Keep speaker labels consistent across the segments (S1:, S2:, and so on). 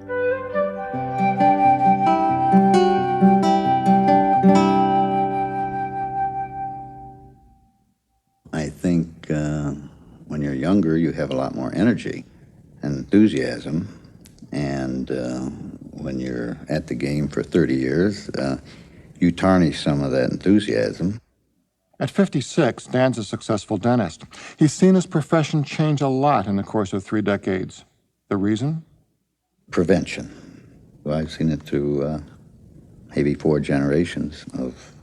S1: I think when you're younger, you have a lot more energy and enthusiasm. And when you're at the game for 30 years, you tarnish some of that enthusiasm.
S2: At 56, Dan's a successful dentist. He's seen his profession change a lot in the course of 3 decades. The reason?
S1: Prevention. Well, I've seen it through maybe 4 generations of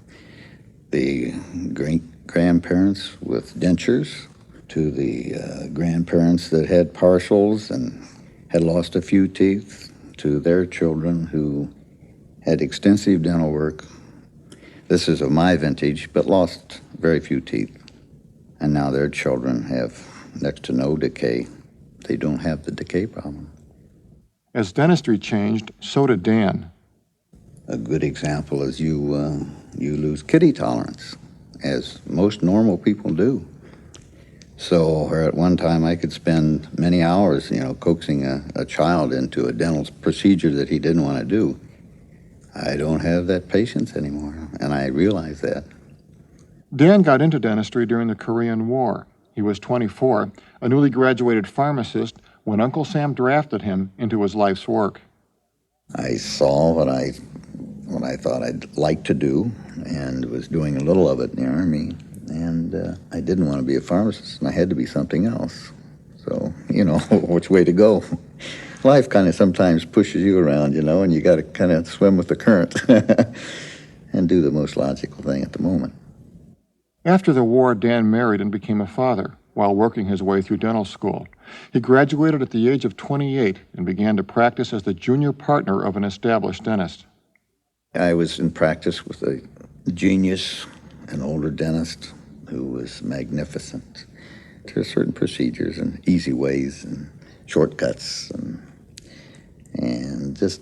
S1: the great-grandparents with dentures to the grandparents that had partials and had lost a few teeth to their children who had extensive dental work. This is of my vintage, but lost very few teeth. And now their children have next to no decay. They don't have the decay problem.
S2: As dentistry changed, so did Dan.
S1: A good example is you lose kitty tolerance, as most normal people do. So where at one time I could spend many hours, coaxing a child into a dental procedure that he didn't want to do, I don't have that patience anymore, and I realize that.
S2: Dan got into dentistry during the Korean War. He was 24, a newly graduated pharmacist, when Uncle Sam drafted him into his life's work.
S1: I saw what I thought I'd like to do, and was doing a little of it in the Army, and I didn't want to be a pharmacist, and I had to be something else. So, which way to go? Life kind of sometimes pushes you around, and you got to kind of swim with the current and do the most logical thing at the moment.
S2: After the war, Dan married and became a father while working his way through dental school. He graduated at the age of 28 and began to practice as the junior partner of an established dentist.
S1: I was in practice with a genius, an older dentist who was magnificent. There are certain procedures and easy ways and shortcuts and just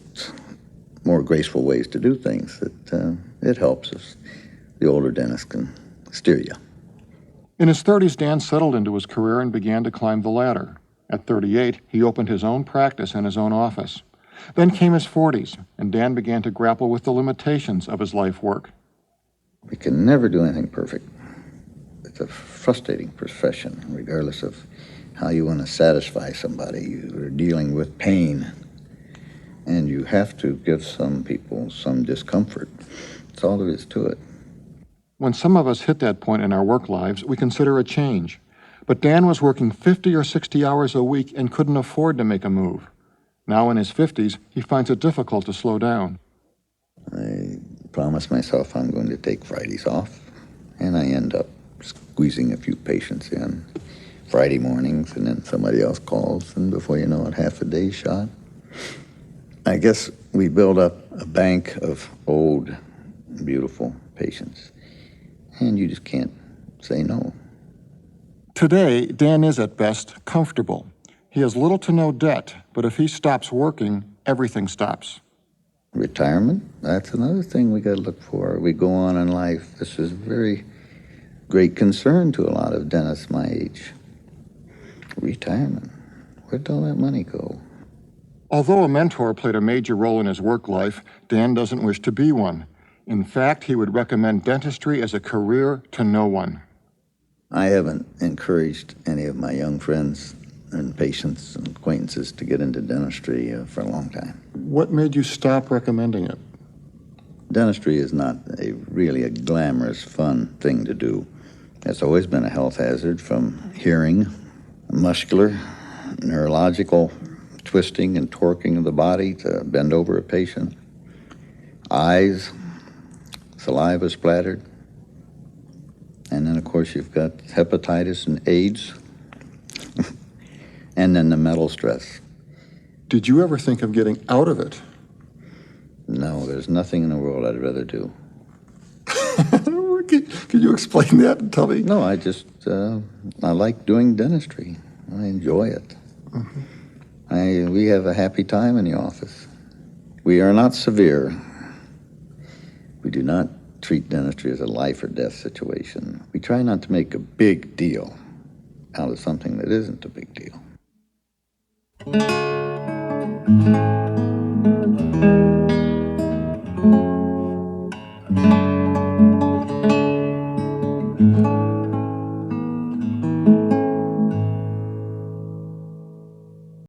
S1: more graceful ways to do things that it helps us. The older dentist can steer you.
S2: In his 30s, Dan settled into his career and began to climb the ladder. At 38, he opened his own practice and his own office. Then came his 40s, and Dan began to grapple with the limitations of his life work.
S1: We can never do anything perfect. It's a frustrating profession, regardless of how you want to satisfy somebody. You're dealing with pain, and you have to give some people some discomfort. That's all there is to it.
S2: When some of us hit that point in our work lives, we consider a change. But Dan was working 50 or 60 hours a week and couldn't afford to make a move. Now in his 50s, he finds it difficult to slow down.
S1: I promise myself I'm going to take Fridays off, and I end up squeezing a few patients in Friday mornings, and then somebody else calls, and before you know it, half a day's shot. I guess we build up a bank of old, beautiful patients, and you just can't say no.
S2: Today, Dan is at best comfortable. He has little to no debt, but if he stops working, everything stops.
S1: Retirement, that's another thing we got to look for. We go on in life. This is a very great concern to a lot of dentists my age. Retirement, where'd all that money go?
S2: Although a mentor played a major role in his work life, Dan doesn't wish to be one. In fact, he would recommend dentistry as a career to no one.
S1: I haven't encouraged any of my young friends and patients and acquaintances to get into dentistry for a long time.
S2: What made you stop recommending it?
S1: Dentistry is not really a glamorous, fun thing to do. It's always been a health hazard, from hearing, muscular, neurological twisting and torquing of the body to bend over a patient, eyes, saliva splattered, and then of course you've got hepatitis and AIDS, and then the mental stress.
S2: Did you ever think of getting out of it?
S1: No, there's nothing in the world I'd rather do.
S2: Can you explain that and tell me?
S1: No, I like doing dentistry. I enjoy it. Mm-hmm. We have a happy time in the office. We are not severe. We do not treat dentistry as a life or death situation. We try not to make a big deal out of something that isn't a big deal.
S2: you.